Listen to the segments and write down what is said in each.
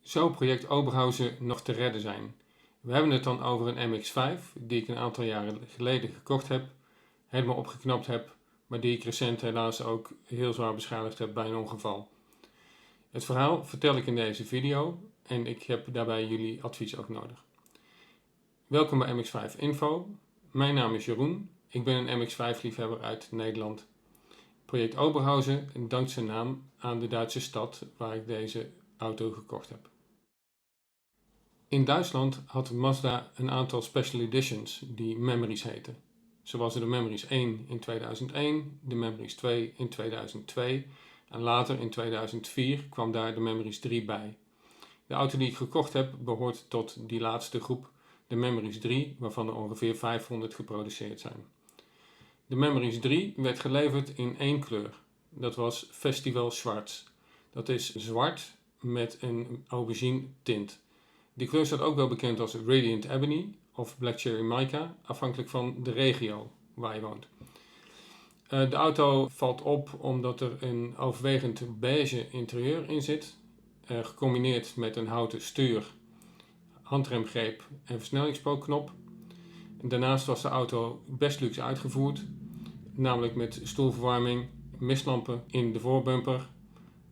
Zou project Oberhausen nog te redden zijn? We hebben het dan over een MX-5 die ik een aantal jaren geleden gekocht heb, helemaal opgeknapt heb, maar die ik recent helaas ook heel zwaar beschadigd heb bij een ongeval. Het verhaal vertel ik in deze video en ik heb daarbij jullie advies ook nodig. Welkom bij MX-5 Info. Mijn naam is Jeroen. Ik ben een MX-5 liefhebber uit Nederland. Project Oberhausen dankt zijn naam aan de Duitse stad waar ik deze auto gekocht heb. In Duitsland had Mazda een aantal special editions die Memories heten. Zo was er de Memories 1 in 2001, de Memories 2 in 2002 en later in 2004 kwam daar de Memories 3 bij. De auto die ik gekocht heb behoort tot die laatste groep, de Memories 3, waarvan er ongeveer 500 geproduceerd zijn. De Memories 3 werd geleverd in één kleur. Dat was Festival Schwarz. Dat is zwart met een aubergine tint. Die kleur staat ook wel bekend als Radiant Ebony of Black Cherry Mica, afhankelijk van de regio waar je woont. De auto valt op omdat er een overwegend beige interieur in zit, gecombineerd met een houten stuur, handremgreep en versnellingspookknop. Daarnaast was de auto best luxe uitgevoerd, namelijk met stoelverwarming, mistlampen in de voorbumper,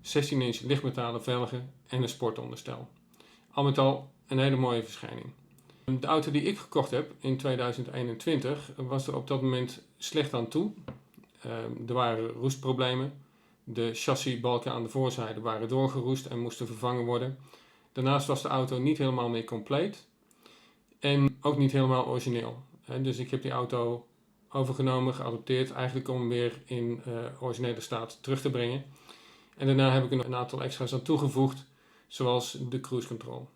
16-inch lichtmetalen velgen en een sportonderstel. Al met al een hele mooie verschijning. De auto die ik gekocht heb in 2021 was er op dat moment slecht aan toe. Er waren roestproblemen. De chassisbalken aan de voorzijde waren doorgeroest en moesten vervangen worden. Daarnaast was de auto niet helemaal meer compleet en ook niet helemaal origineel. Dus ik heb die auto overgenomen, geadopteerd, eigenlijk om hem weer in originele staat terug te brengen. En daarna heb ik er een aantal extra's aan toegevoegd, zoals de cruise control.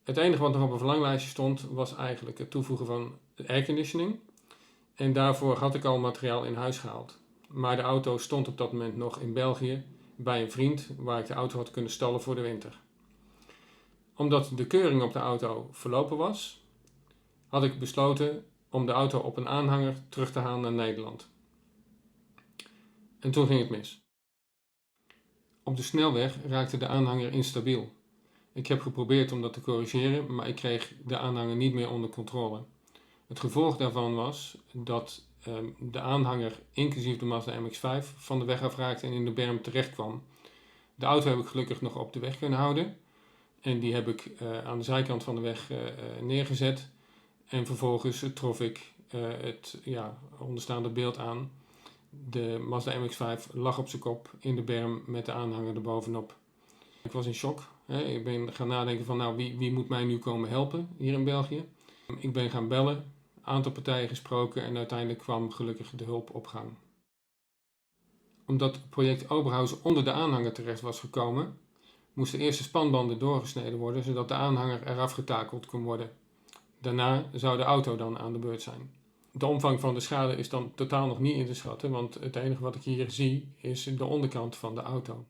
Het enige wat nog op een verlanglijstje stond, was eigenlijk het toevoegen van airconditioning. En daarvoor had ik al materiaal in huis gehaald. Maar de auto stond op dat moment nog in België bij een vriend waar ik de auto had kunnen stallen voor de winter. Omdat de keuring op de auto verlopen was, had ik besloten om de auto op een aanhanger terug te halen naar Nederland. En toen ging het mis. Op de snelweg raakte de aanhanger instabiel. Ik heb geprobeerd om dat te corrigeren, maar ik kreeg de aanhanger niet meer onder controle. Het gevolg daarvan was dat de aanhanger, inclusief de Mazda MX-5, van de weg afraakte en in de berm terecht kwam. De auto heb ik gelukkig nog op de weg kunnen houden. En die heb ik aan de zijkant van de weg neergezet. En vervolgens trof ik het onderstaande beeld aan. De Mazda MX-5 lag op zijn kop in de berm met de aanhanger erbovenop. Ik was in shock. Ik ben gaan nadenken van wie moet mij nu komen helpen hier in België. Ik ben gaan bellen, een aantal partijen gesproken en uiteindelijk kwam gelukkig de hulp op gang. Omdat project Oberhausen onder de aanhanger terecht was gekomen, moesten eerst de spanbanden doorgesneden worden zodat de aanhanger eraf getakeld kon worden. Daarna zou de auto dan aan de beurt zijn. De omvang van de schade is dan totaal nog niet in te schatten, want het enige wat ik hier zie is de onderkant van de auto.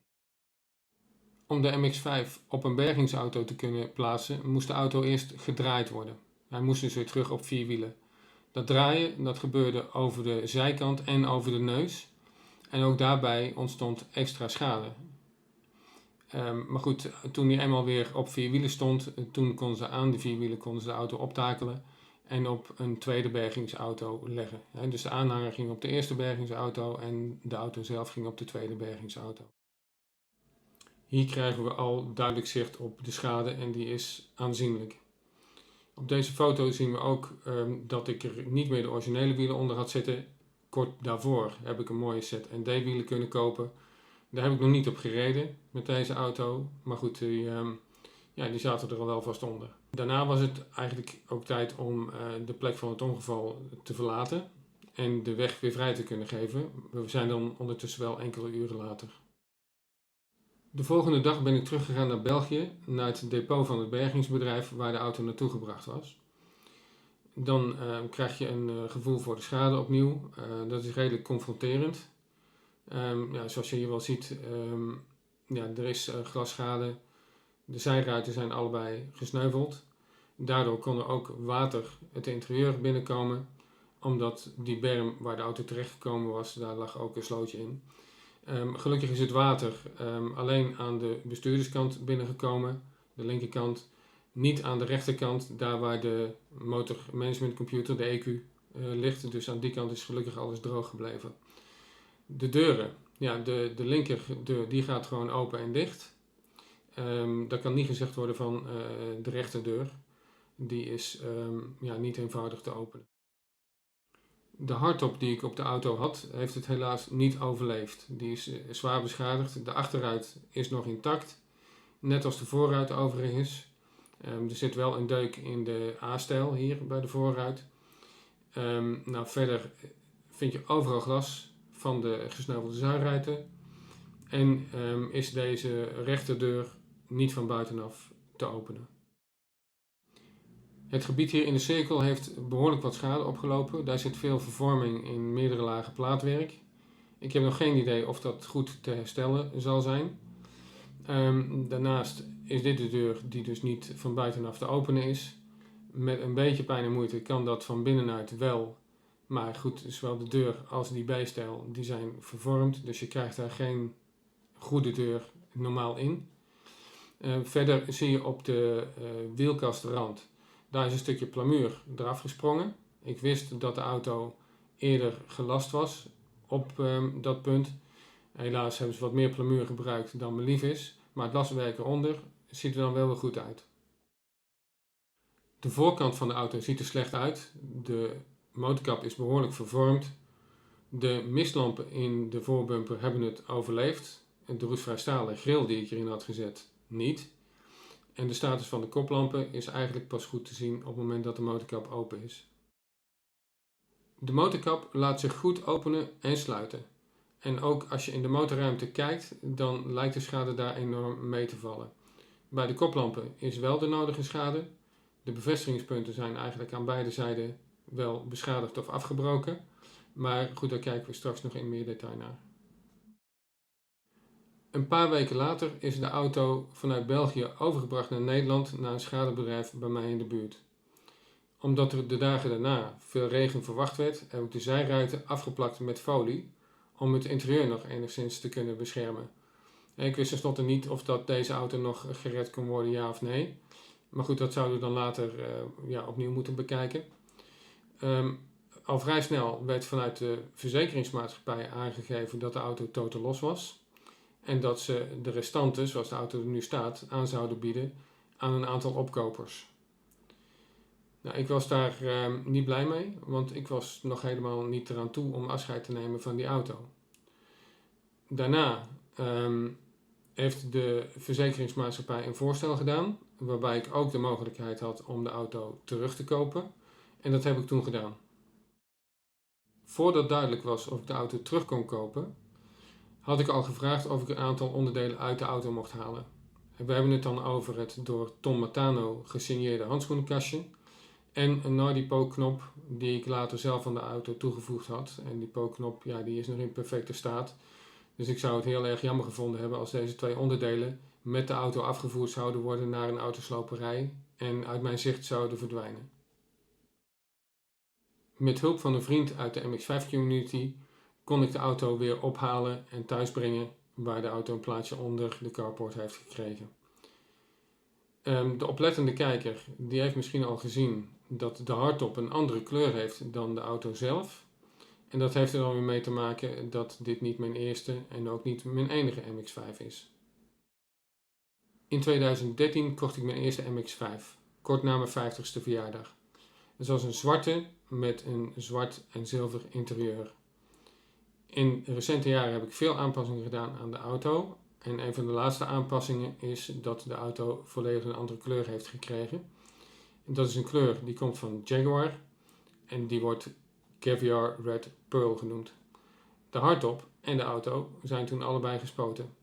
Om de MX-5 op een bergingsauto te kunnen plaatsen, moest de auto eerst gedraaid worden. Hij moest dus weer terug op 4 wielen. Dat draaien dat gebeurde over de zijkant en over de neus. En ook daarbij ontstond extra schade. Maar goed, toen hij eenmaal weer op 4 wielen stond, toen konden ze aan de 4 wielen de auto optakelen en op een tweede bergingsauto leggen. Dus de aanhanger ging op de eerste bergingsauto en de auto zelf ging op de tweede bergingsauto. Hier krijgen we al duidelijk zicht op de schade en die is aanzienlijk. Op deze foto zien we ook dat ik er niet meer de originele wielen onder had zitten. Kort daarvoor heb ik een mooie set ND-wielen kunnen kopen. Daar heb ik nog niet op gereden met deze auto, maar goed, die zaten er al wel vast onder. Daarna was het eigenlijk ook tijd om de plek van het ongeval te verlaten en de weg weer vrij te kunnen geven. We zijn dan ondertussen wel enkele uren later. De volgende dag ben ik teruggegaan naar België, naar het depot van het bergingsbedrijf waar de auto naartoe gebracht was. Dan krijg je een gevoel voor de schade opnieuw. Dat is redelijk confronterend. Zoals je hier wel ziet, er is glasschade. De zijruiten zijn allebei gesneuveld. Daardoor kon er ook water het interieur binnenkomen, omdat die berm waar de auto terechtgekomen was, daar lag ook een slootje in. Gelukkig is het water alleen aan de bestuurderskant binnengekomen. de linkerkant, niet aan de rechterkant, daar waar de motor management computer, de EQ, ligt. Dus aan die kant is gelukkig alles droog gebleven. De deuren, ja, de linkerdeur die gaat gewoon open en dicht. Dat kan niet gezegd worden van de rechterdeur. Die is niet eenvoudig te openen. De hardtop die ik op de auto had, heeft het helaas niet overleefd. Die is zwaar beschadigd. De achteruit is nog intact, net als de voorruit overigens. Er zit wel een deuk in de A-stijl hier bij de voorruit. Verder vind je overal glas van de gesneuvelde zijruiten. En is deze rechterdeur niet van buitenaf te openen. Het gebied hier in de cirkel heeft behoorlijk wat schade opgelopen. Daar zit veel vervorming in meerdere lagen plaatwerk. Ik heb nog geen idee of dat goed te herstellen zal zijn. Daarnaast is dit de deur die dus niet van buitenaf te openen is. Met een beetje pijn en moeite kan dat van binnenuit wel. Maar goed, zowel de deur als die bijstijl die zijn vervormd. Dus je krijgt daar geen goede deur normaal in. Verder zie je op de wielkastrand, daar is een stukje plamuur eraf gesprongen. Ik wist dat de auto eerder gelast was op dat punt. Helaas hebben ze wat meer plamuur gebruikt dan me lief is. Maar het laswerk eronder ziet er dan wel weer goed uit. De voorkant van de auto ziet er slecht uit. De motorkap is behoorlijk vervormd. De mistlampen in de voorbumper hebben het overleefd. De roestvrij stalen grill die ik erin had gezet niet. En de status van de koplampen is eigenlijk pas goed te zien op het moment dat de motorkap open is. De motorkap laat zich goed openen en sluiten. En ook als je in de motorruimte kijkt, dan lijkt de schade daar enorm mee te vallen. Bij de koplampen is wel de nodige schade. De bevestigingspunten zijn eigenlijk aan beide zijden wel beschadigd of afgebroken. Maar goed, daar kijken we straks nog in meer detail naar. Een paar weken later is de auto vanuit België overgebracht naar Nederland naar een schadebedrijf bij mij in de buurt. Omdat er de dagen daarna veel regen verwacht werd, heb ik de zijruiten afgeplakt met folie om het interieur nog enigszins te kunnen beschermen. Ik wist tenslotte niet of dat deze auto nog gered kon worden, ja of nee. Maar goed, dat zouden we dan later opnieuw moeten bekijken. Al vrij snel werd vanuit de verzekeringsmaatschappij aangegeven dat de auto totaal los was. En dat ze de restanten, zoals de auto er nu staat, aan zouden bieden aan een aantal opkopers. Nou, ik was daar niet blij mee, want ik was nog helemaal niet eraan toe om afscheid te nemen van die auto. Daarna heeft de verzekeringsmaatschappij een voorstel gedaan, waarbij ik ook de mogelijkheid had om de auto terug te kopen. En dat heb ik toen gedaan. Voordat duidelijk was of ik de auto terug kon kopen, had ik al gevraagd of ik een aantal onderdelen uit de auto mocht halen. We hebben het dan over het door Tom Matano gesigneerde handschoenenkastje en een Nardi-pookknop die ik later zelf aan de auto toegevoegd had. En die pookknop die is nog in perfecte staat. Dus ik zou het heel erg jammer gevonden hebben als deze twee onderdelen met de auto afgevoerd zouden worden naar een autosloperij en uit mijn zicht zouden verdwijnen. Met hulp van een vriend uit de MX-5 community kon ik de auto weer ophalen en thuisbrengen waar de auto een plaatsje onder de carport heeft gekregen. De oplettende kijker die heeft misschien al gezien dat de hardtop een andere kleur heeft dan de auto zelf. En dat heeft er dan weer mee te maken dat dit niet mijn eerste en ook niet mijn enige MX-5 is. In 2013 kocht ik mijn eerste MX-5, kort na mijn 50ste verjaardag. Het was een zwarte met een zwart en zilver interieur. In recente jaren heb ik veel aanpassingen gedaan aan de auto. En een van de laatste aanpassingen is dat de auto volledig een andere kleur heeft gekregen. En dat is een kleur die komt van Jaguar en die wordt Caviar Red Pearl genoemd. De hardtop en de auto zijn toen allebei gespoten.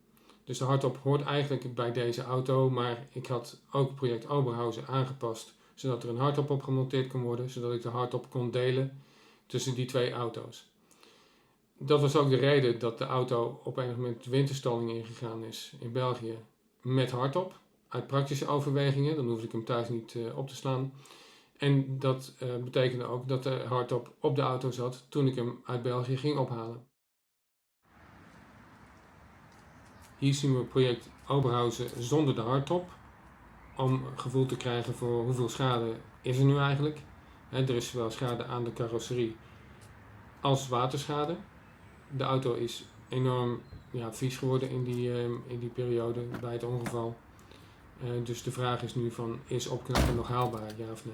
Dus de hardtop hoort eigenlijk bij deze auto, maar ik had ook het project Oberhausen aangepast, zodat er een hardtop op gemonteerd kon worden, zodat ik de hardtop kon delen tussen die twee auto's. Dat was ook de reden dat de auto op enig moment winterstalling ingegaan is in België met hardtop. Uit praktische overwegingen, dan hoefde ik hem thuis niet op te slaan. En dat betekende ook dat de hardtop op de auto zat toen ik hem uit België ging ophalen. Hier zien we het project Oberhausen zonder de hardtop. om een gevoel te krijgen voor hoeveel schade is er nu eigenlijk. Er is zowel schade aan de carrosserie als waterschade. De auto is enorm vies geworden in die periode bij het ongeval. Dus de vraag is nu van, is opknappen nog haalbaar, ja of nee?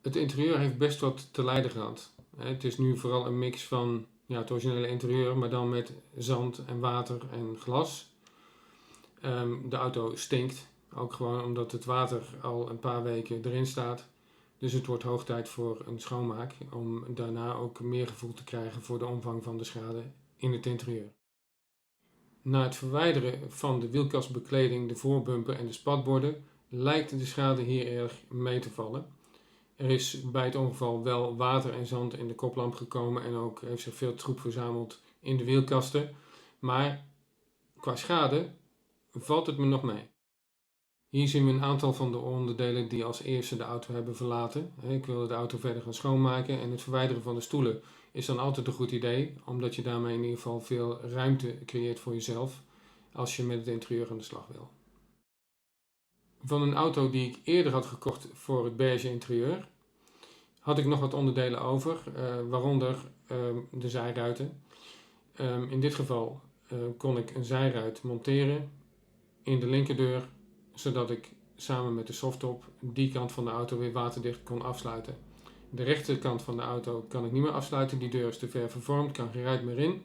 Het interieur heeft best wat te lijden gehad. Het is nu vooral een mix van het originele interieur, maar dan met zand en water en glas. De auto stinkt, ook gewoon omdat het water al een paar weken erin staat. Dus het wordt hoog tijd voor een schoonmaak om daarna ook meer gevoel te krijgen voor de omvang van de schade in het interieur. Na het verwijderen van de wielkastbekleding, de voorbumper en de spatborden lijkt de schade hier erg mee te vallen. Er is bij het ongeval wel water en zand in de koplamp gekomen en ook heeft zich veel troep verzameld in de wielkasten. Maar qua schade valt het me nog mee. Hier zien we een aantal van de onderdelen die als eerste de auto hebben verlaten. Ik wilde de auto verder gaan schoonmaken en het verwijderen van de stoelen is dan altijd een goed idee, omdat je daarmee in ieder geval veel ruimte creëert voor jezelf als je met het interieur aan de slag wil. Van een auto die ik eerder had gekocht voor het beige interieur had ik nog wat onderdelen over, waaronder de zijruiten. In dit geval kon ik een zijruit monteren in de linkerdeur, zodat ik samen met de softtop die kant van de auto weer waterdicht kon afsluiten. De rechterkant van de auto kan ik niet meer afsluiten, die deur is te ver vervormd, kan geen ruit meer in.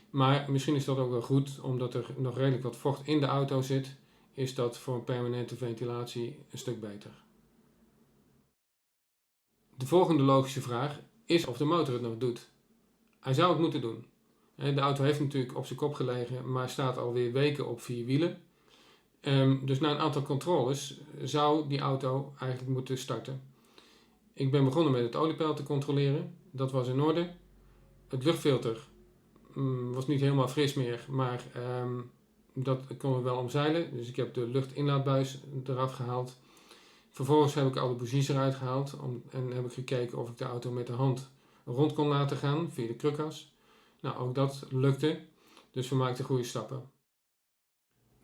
Maar misschien is dat ook wel goed, omdat er nog redelijk wat vocht in de auto zit, is dat voor een permanente ventilatie een stuk beter. De volgende logische vraag is of de motor het nog doet. Hij zou het moeten doen. De auto heeft natuurlijk op zijn kop gelegen, maar staat alweer weken op 4 wielen. Dus na een aantal controles zou die auto eigenlijk moeten starten. Ik ben begonnen met het oliepeil te controleren. Dat was in orde. Het luchtfilter was niet helemaal fris meer, maar dat konden we wel omzeilen. Dus ik heb de luchtinlaatbuis eraf gehaald. Vervolgens heb ik alle bougies eruit gehaald en heb ik gekeken of ik de auto met de hand rond kon laten gaan via de krukas. Nou, ook dat lukte, dus we maakten goede stappen.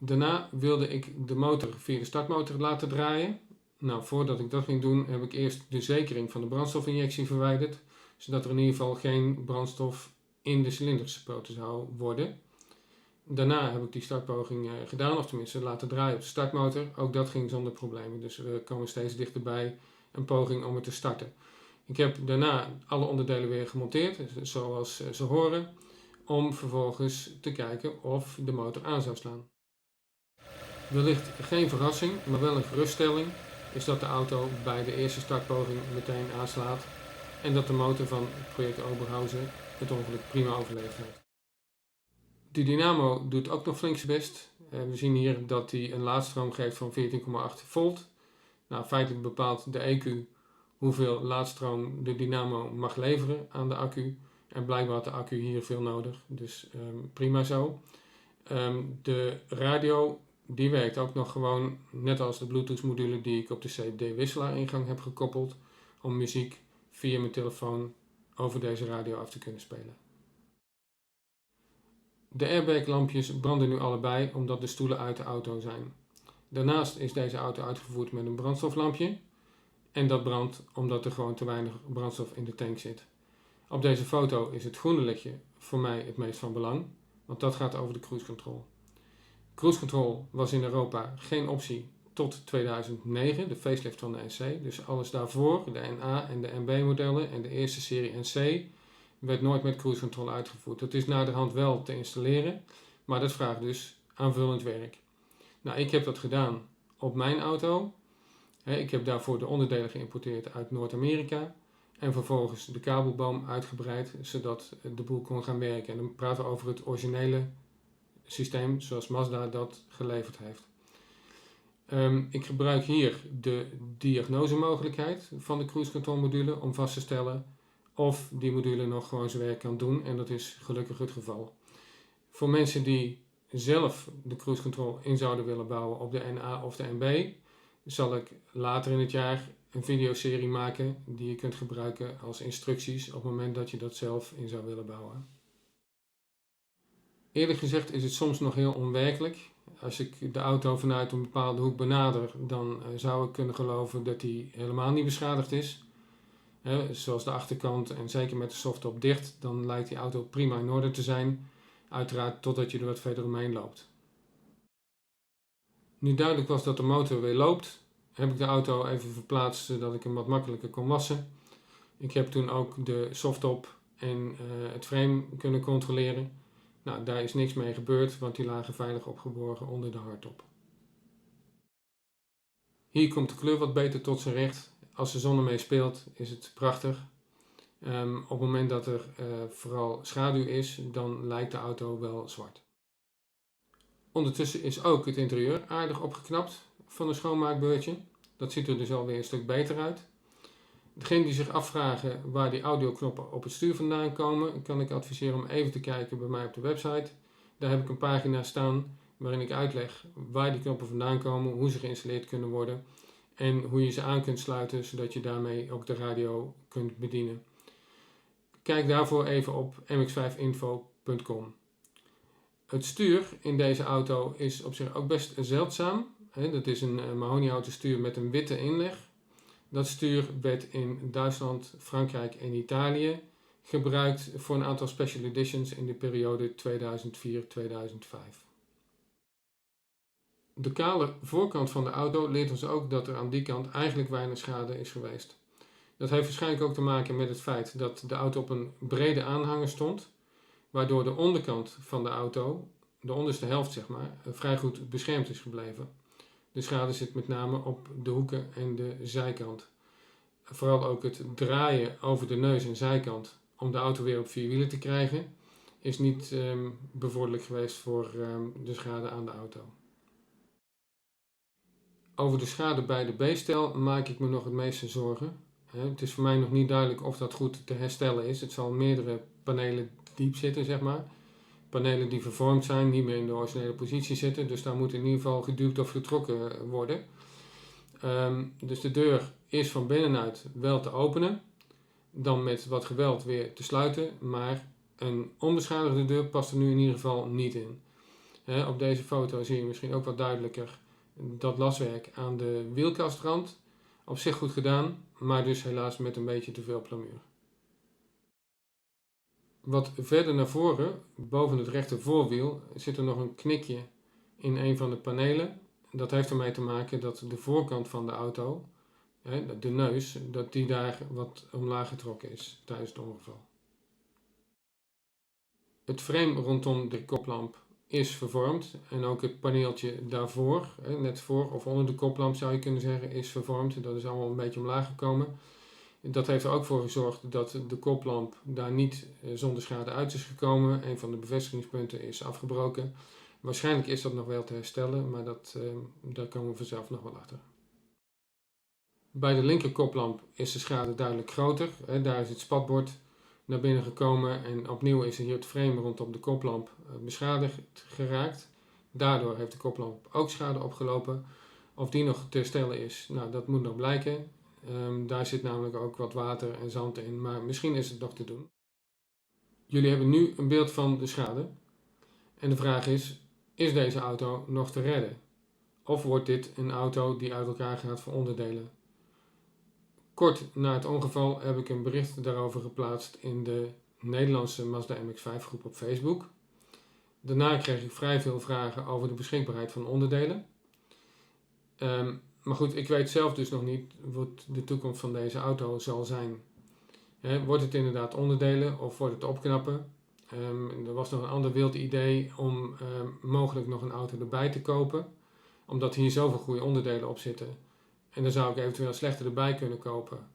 Daarna wilde ik de motor via de startmotor laten draaien. Nou, voordat ik dat ging doen, heb ik eerst de zekering van de brandstofinjectie verwijderd, zodat er in ieder geval geen brandstof in de cilinders gespoten zou worden. Daarna heb ik die startpoging gedaan, of tenminste laten draaien op de startmotor. Ook dat ging zonder problemen, dus we komen steeds dichterbij een poging om het te starten. Ik heb daarna alle onderdelen weer gemonteerd, zoals ze horen, om vervolgens te kijken of de motor aan zou slaan. Wellicht geen verrassing, maar wel een geruststelling is dat de auto bij de eerste startpoging meteen aanslaat en dat de motor van het project Oberhausen het ongeluk prima overleefd heeft. De dynamo doet ook nog flink zijn best. We zien hier dat hij een laadstroom geeft van 14,8 volt. Nou, feitelijk bepaalt de EQ hoeveel laadstroom de dynamo mag leveren aan de accu. En blijkbaar had de accu hier veel nodig, dus prima zo. De radio die werkt ook nog gewoon, net als de Bluetooth module die ik op de CD-wisselaar ingang heb gekoppeld, om muziek via mijn telefoon over deze radio af te kunnen spelen. De airbaglampjes branden nu allebei omdat de stoelen uit de auto zijn. Daarnaast is deze auto uitgevoerd met een brandstoflampje en dat brandt omdat er gewoon te weinig brandstof in de tank zit. Op deze foto is het groene lichtje voor mij het meest van belang, want dat gaat over de cruise control. Cruise control was in Europa geen optie tot 2009, de facelift van de NC. Dus alles daarvoor, de NA en de NB modellen en de eerste serie NC, werd nooit met cruise control uitgevoerd. Dat is naderhand wel te installeren, maar dat vraagt dus aanvullend werk. Nou, ik heb dat gedaan op mijn auto. Ik heb daarvoor de onderdelen geïmporteerd uit Noord-Amerika en vervolgens de kabelboom uitgebreid, zodat de boel kon gaan werken. En dan praten we over het originele systeem zoals Mazda dat geleverd heeft. Ik gebruik hier de diagnosemogelijkheid van de cruise control module om vast te stellen of die module nog gewoon zijn werk kan doen, en dat is gelukkig het geval. Voor mensen die zelf de cruise control in zouden willen bouwen op de NA of de NB, zal ik later in het jaar een videoserie maken die je kunt gebruiken als instructies op het moment dat je dat zelf in zou willen bouwen. Eerlijk gezegd is het soms nog heel onwerkelijk. Als ik de auto vanuit een bepaalde hoek benader, dan zou ik kunnen geloven dat die helemaal niet beschadigd is. Zoals de achterkant en zeker met de softtop dicht, dan lijkt die auto prima in orde te zijn. Uiteraard totdat je er wat verder omheen loopt. Nu duidelijk was dat de motor weer loopt, heb ik de auto even verplaatst zodat ik hem wat makkelijker kon wassen. Ik heb toen ook de softtop en het frame kunnen controleren. Nou, daar is niks mee gebeurd, want die lagen veilig opgeborgen onder de hardtop. Hier komt de kleur wat beter tot zijn recht. Als de zon ermee speelt, is het prachtig. Op het moment dat er vooral schaduw is, dan lijkt de auto wel zwart. Ondertussen is ook het interieur aardig opgeknapt van een schoonmaakbeurtje. Dat ziet er dus alweer een stuk beter uit. Degenen die zich afvragen waar die audioknoppen op het stuur vandaan komen, kan ik adviseren om even te kijken bij mij op de website. Daar heb ik een pagina staan waarin ik uitleg waar die knoppen vandaan komen, hoe ze geïnstalleerd kunnen worden en hoe je ze aan kunt sluiten zodat je daarmee ook de radio kunt bedienen. Kijk daarvoor even op mx5info.com. Het stuur in deze auto is op zich ook best zeldzaam. Dat is een mahoniehouten stuur met een witte inleg. Dat stuur werd in Duitsland, Frankrijk en Italië gebruikt voor een aantal special editions in de periode 2004-2005. De kale voorkant van de auto leert ons ook dat er aan die kant eigenlijk weinig schade is geweest. Dat heeft waarschijnlijk ook te maken met het feit dat de auto op een brede aanhanger stond, waardoor de onderkant van de auto, de onderste helft zeg maar, vrij goed beschermd is gebleven. De schade zit met name op de hoeken en de zijkant. Vooral ook het draaien over de neus en zijkant om de auto weer op vier wielen te krijgen, is niet bevorderlijk geweest voor de schade aan de auto. Over de schade bij de B-stel maak ik me nog het meeste zorgen. Het is voor mij nog niet duidelijk of dat goed te herstellen is. Het zal meerdere panelen diep zitten, zeg maar. Panelen die vervormd zijn, niet meer in de originele positie zitten. Dus daar moet in ieder geval geduwd of getrokken worden. Dus de deur is van binnenuit wel te openen. Dan met wat geweld weer te sluiten. Maar een onbeschadigde deur past er nu in ieder geval niet in. Op deze foto zie je misschien ook wat duidelijker dat laswerk aan de wielkastrand. Op zich goed gedaan, maar dus helaas met een beetje te veel plamuur. Wat verder naar voren, boven het rechter voorwiel, zit er nog een knikje in een van de panelen. Dat heeft ermee te maken dat de voorkant van de auto, de neus, dat die daar wat omlaag getrokken is tijdens het ongeval. Het frame rondom de koplamp is vervormd en ook het paneeltje daarvoor, net voor of onder de koplamp zou je kunnen zeggen, is vervormd. Dat is allemaal een beetje omlaag gekomen. Dat heeft er ook voor gezorgd dat de koplamp daar niet zonder schade uit is gekomen. Een van de bevestigingspunten is afgebroken. Waarschijnlijk is dat nog wel te herstellen, maar daar komen we vanzelf nog wel achter. Bij de linker koplamp is de schade duidelijk groter. Daar is het spatbord naar binnen gekomen en opnieuw is hier het frame rondom de koplamp beschadigd geraakt. Daardoor heeft de koplamp ook schade opgelopen. Of die nog te herstellen is, nou, dat moet nog blijken. Daar zit namelijk ook wat water en zand in, maar misschien is het nog te doen. Jullie hebben nu een beeld van de schade. En de vraag is deze auto nog te redden? Of wordt dit een auto die uit elkaar gaat voor onderdelen? Kort na het ongeval heb ik een bericht daarover geplaatst in de Nederlandse Mazda MX-5 groep op Facebook. Daarna kreeg ik vrij veel vragen over de beschikbaarheid van onderdelen. Maar goed, ik weet zelf dus nog niet wat de toekomst van deze auto zal zijn. Wordt het inderdaad onderdelen of wordt het opknappen? Er was nog een ander wild idee om mogelijk nog een auto erbij te kopen. Omdat hier zoveel goede onderdelen op zitten. En dan zou ik eventueel een slechte erbij kunnen kopen.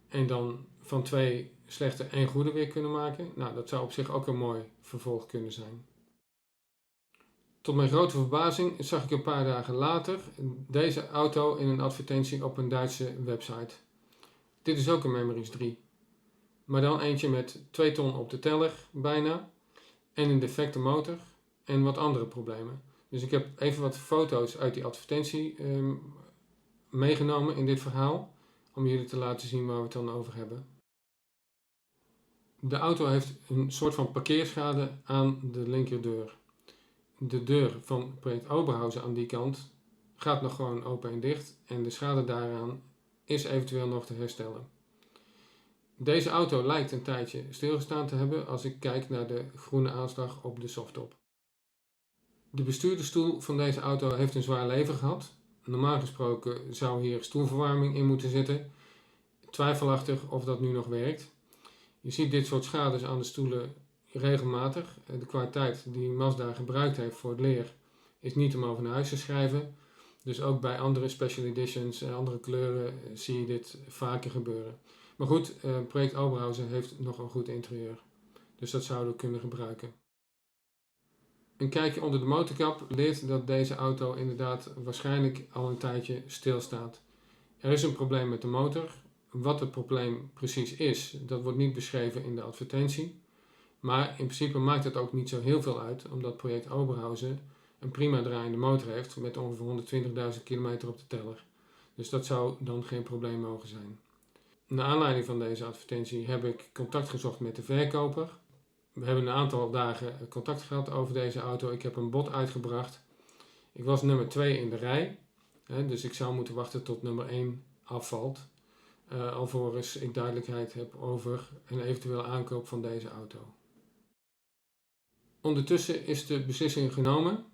En dan van 2 slechte 1 goede weer kunnen maken. Nou, dat zou op zich ook een mooi vervolg kunnen zijn. Tot mijn grote verbazing zag ik een paar dagen later deze auto in een advertentie op een Duitse website. Dit is ook een Memories 3. Maar dan eentje met 2 ton op de teller, bijna. En een defecte motor en wat andere problemen. Dus ik heb even wat foto's uit die advertentie meegenomen in dit verhaal. om jullie te laten zien waar we het dan over hebben. De auto heeft een soort van parkeerschade aan de linkerdeur. De deur van project Oberhausen aan die kant gaat nog gewoon open en dicht en de schade daaraan is eventueel nog te herstellen. Deze auto lijkt een tijdje stilgestaan te hebben als ik kijk naar de groene aanslag op de softtop. De bestuurdersstoel van deze auto heeft een zwaar leven gehad. Normaal gesproken zou hier stoelverwarming in moeten zitten. Twijfelachtig of dat nu nog werkt. Je ziet dit soort schades aan de stoelen regelmatig. De kwaliteit die Mazda gebruikt heeft voor het leer is niet om over naar huis te schrijven. Dus ook bij andere special editions en andere kleuren zie je dit vaker gebeuren. Maar goed, project Oberhausen heeft nog een goed interieur. Dus dat zouden we kunnen gebruiken. Een kijkje onder de motorkap leert dat deze auto inderdaad waarschijnlijk al een tijdje stilstaat. Er is een probleem met de motor. Wat het probleem precies is, dat wordt niet beschreven in de advertentie. Maar in principe maakt het ook niet zo heel veel uit, omdat project Oberhausen een prima draaiende motor heeft met ongeveer 120.000 kilometer op de teller. Dus dat zou dan geen probleem mogen zijn. Naar aanleiding van deze advertentie heb ik contact gezocht met de verkoper. We hebben een aantal dagen contact gehad over deze auto. Ik heb een bod uitgebracht. Ik was nummer 2 in de rij. Dus ik zou moeten wachten tot nummer 1 afvalt. Alvorens ik duidelijkheid heb over een eventuele aankoop van deze auto. Ondertussen is de beslissing genomen.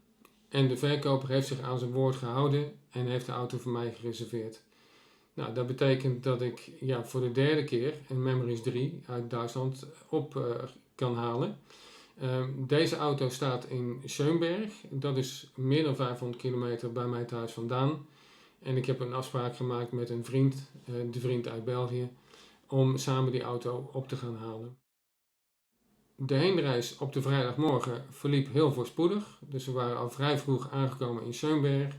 En de verkoper heeft zich aan zijn woord gehouden en heeft de auto voor mij gereserveerd. Nou, dat betekent dat ik voor de derde keer een Memories 3 uit Duitsland op kan halen. Deze auto staat in Schönberg. Dat is meer dan 500 kilometer bij mij thuis vandaan. En ik heb een afspraak gemaakt met een vriend, de vriend uit België, om samen die auto op te gaan halen. De heenreis op de vrijdagmorgen verliep heel voorspoedig. Dus we waren al vrij vroeg aangekomen in Schönberg.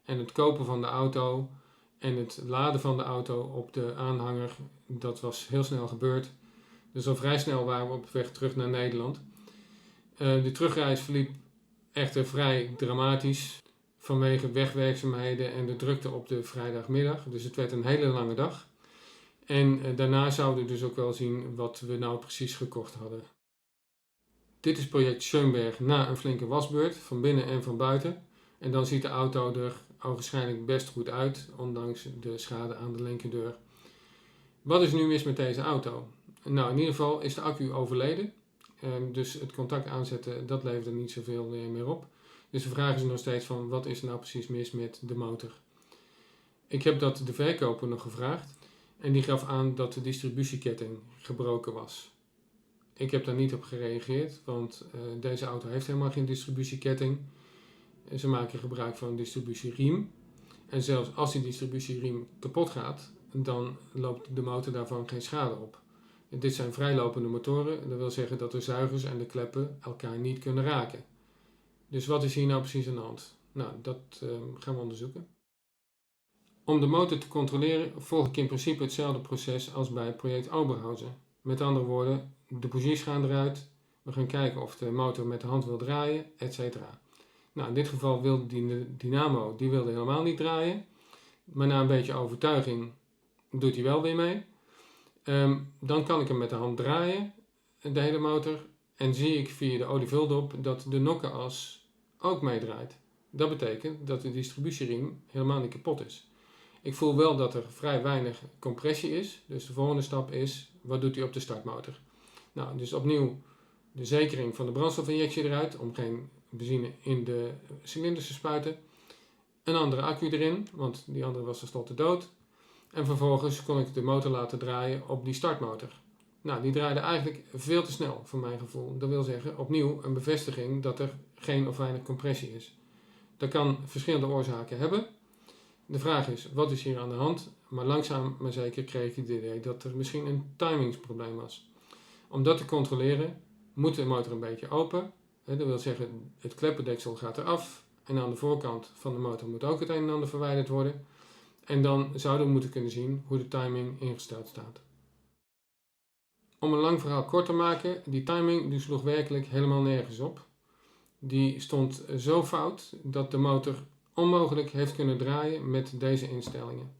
En het kopen van de auto en het laden van de auto op de aanhanger, dat was heel snel gebeurd. Dus al vrij snel waren we op weg terug naar Nederland. De terugreis verliep echter vrij dramatisch vanwege wegwerkzaamheden en de drukte op de vrijdagmiddag. Dus het werd een hele lange dag. En daarna zouden we dus ook wel zien wat we nou precies gekocht hadden. Dit is project Schönberg na een flinke wasbeurt, van binnen en van buiten. En dan ziet de auto er ogenschijnlijk best goed uit, ondanks de schade aan de linkerdeur. Wat is nu mis met deze auto? Nou, in ieder geval is de accu overleden. Dus het contact aanzetten, dat levert er niet zoveel meer op. Dus de vraag is nog steeds van, wat is er nou precies mis met de motor? Ik heb dat de verkoper nog gevraagd. En die gaf aan dat de distributieketting gebroken was. Ik heb daar niet op gereageerd, want deze auto heeft helemaal geen distributieketting. Ze maken gebruik van een distributieriem. En zelfs als die distributieriem kapot gaat, dan loopt de motor daarvan geen schade op. Dit zijn vrijlopende motoren. Dat wil zeggen dat de zuigers en de kleppen elkaar niet kunnen raken. Dus wat is hier nou precies aan de hand? Nou, dat gaan we onderzoeken. Om de motor te controleren volg ik in principe hetzelfde proces als bij project Oberhausen. Met andere woorden, de bougies gaan eruit. We gaan kijken of de motor met de hand wil draaien, etc. Nou, in dit geval wilde die dynamo helemaal niet draaien. Maar na een beetje overtuiging doet hij wel weer mee. Dan kan ik hem met de hand draaien, de hele motor. En zie ik via de olievuldop dat de nokkenas ook meedraait. Dat betekent dat de distributieriem helemaal niet kapot is. Ik voel wel dat er vrij weinig compressie is. Dus de volgende stap is, wat doet hij op de startmotor? Nou, dus opnieuw de zekering van de brandstofinjectie eruit, om geen benzine in de cilinders te spuiten. Een andere accu erin, want die andere was tenslotte dood. En vervolgens kon ik de motor laten draaien op die startmotor. Nou, die draaide eigenlijk veel te snel, voor mijn gevoel. Dat wil zeggen, opnieuw een bevestiging dat er geen of weinig compressie is. Dat kan verschillende oorzaken hebben. De vraag is, wat is hier aan de hand? Maar langzaam maar zeker kreeg ik het idee dat er misschien een timingsprobleem was. Om dat te controleren moet de motor een beetje open. Dat wil zeggen, het kleppendeksel gaat eraf. En aan de voorkant van de motor moet ook het een en ander verwijderd worden. En dan zouden we moeten kunnen zien hoe de timing ingesteld staat. Om een lang verhaal kort te maken, die timing die sloeg werkelijk helemaal nergens op. Die stond zo fout dat de motor onmogelijk heeft kunnen draaien met deze instellingen.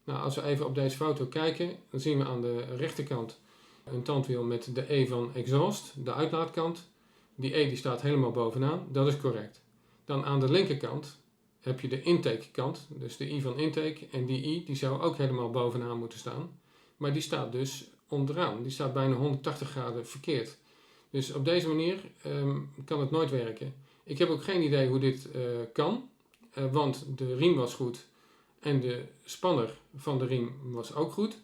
Nou, als we even op deze foto kijken, dan zien we aan de rechterkant een tandwiel met de E van exhaust, de uitlaatkant. Die E die staat helemaal bovenaan, dat is correct. Dan aan de linkerkant heb je de intake kant, dus de I van intake. En die I die zou ook helemaal bovenaan moeten staan. Maar die staat dus onderaan, die staat bijna 180 graden verkeerd. Dus op deze manier kan het nooit werken. Ik heb ook geen idee hoe dit kan, want de riem was goed en de spanner van de riem was ook goed.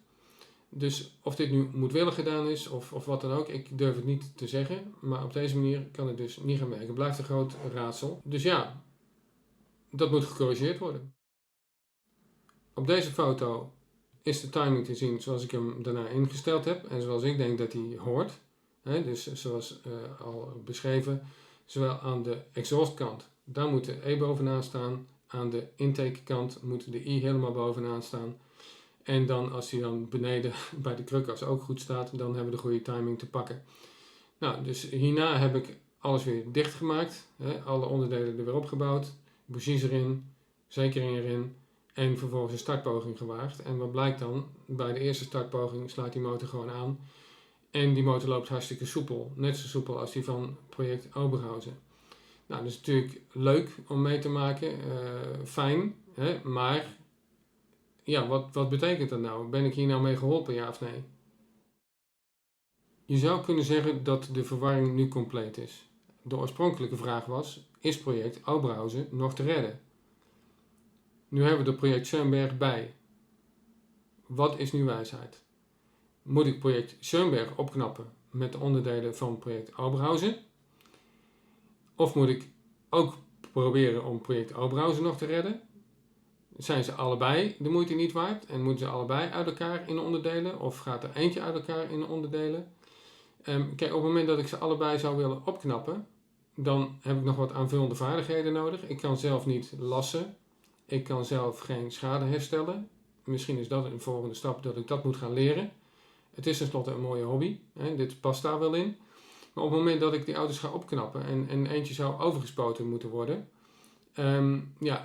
Dus of dit nu moedwillig gedaan is of wat dan ook, ik durf het niet te zeggen. Maar op deze manier kan het dus niet gaan werken. Het blijft een groot raadsel. Dus ja, dat moet gecorrigeerd worden. Op deze foto is de timing te zien zoals ik hem daarna ingesteld heb en zoals ik denk dat hij hoort. Dus zoals al beschreven, zowel aan de exhaustkant, daar moet de E bovenaan staan. Aan de intake kant moet de I helemaal bovenaan staan. En dan als hij dan beneden bij de krukas ook goed staat, dan hebben we de goede timing te pakken. Nou, dus hierna heb ik alles weer dicht gemaakt. Alle onderdelen er weer opgebouwd. Bougies erin, zekering erin. En vervolgens een startpoging gewaagd. En wat blijkt dan? Bij de eerste startpoging slaat die motor gewoon aan. En die motor loopt hartstikke soepel. Net zo soepel als die van project Oberhausen. Nou, dat is natuurlijk leuk om mee te maken. Fijn. Maar ja, wat betekent dat nou? Ben ik hier nou mee geholpen, ja of nee? Je zou kunnen zeggen dat de verwarring nu compleet is. De oorspronkelijke vraag was, is project Oberhausen nog te redden? Nu hebben we er project Schoenberg bij. Wat is nu wijsheid? Moet ik project Schoenberg opknappen met de onderdelen van project Oberhausen? Of moet ik ook proberen om project Oberhausen nog te redden? Zijn ze allebei de moeite niet waard en moeten ze allebei uit elkaar in onderdelen? Of gaat er eentje uit elkaar in onderdelen? Kijk, op het moment dat ik ze allebei zou willen opknappen, dan heb ik nog wat aanvullende vaardigheden nodig. Ik kan zelf niet lassen. Ik kan zelf geen schade herstellen. Misschien is dat een volgende stap dat ik dat moet gaan leren. Het is tenslotte een mooie hobby. Dit past daar wel in. Maar op het moment dat ik die auto's ga opknappen en eentje zou overgespoten moeten worden,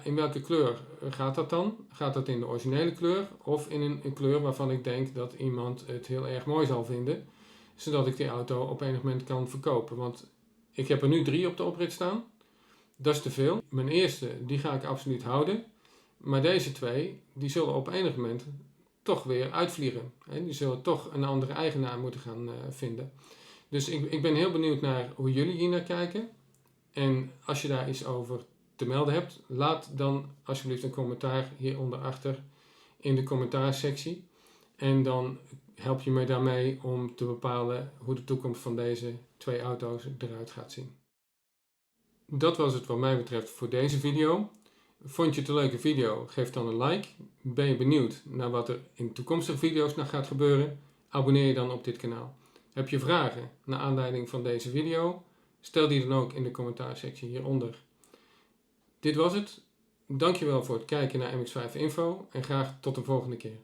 in welke kleur gaat dat dan? Gaat dat in de originele kleur of in een kleur waarvan ik denk dat iemand het heel erg mooi zal vinden, zodat ik die auto op enig moment kan verkopen? Want ik heb er nu 3 op de oprit staan. Dat is te veel. Mijn eerste, die ga ik absoluut houden. Maar deze 2, die zullen op enig moment toch weer uitvliegen. Die zullen toch een andere eigenaar moeten gaan vinden. Dus ik ben heel benieuwd naar hoe jullie hier naar kijken. En als je daar iets over te melden hebt, laat dan alsjeblieft een commentaar hieronder achter in de commentaarsectie. En dan help je mij daarmee om te bepalen hoe de toekomst van deze 2 auto's eruit gaat zien. Dat was het wat mij betreft voor deze video. Vond je het een leuke video? Geef dan een like. Ben je benieuwd naar wat er in toekomstige video's nog gaat gebeuren? Abonneer je dan op dit kanaal. Heb je vragen naar aanleiding van deze video? Stel die dan ook in de commentaarsectie hieronder. Dit was het. Dankjewel voor het kijken naar MX5 Info en graag tot de volgende keer.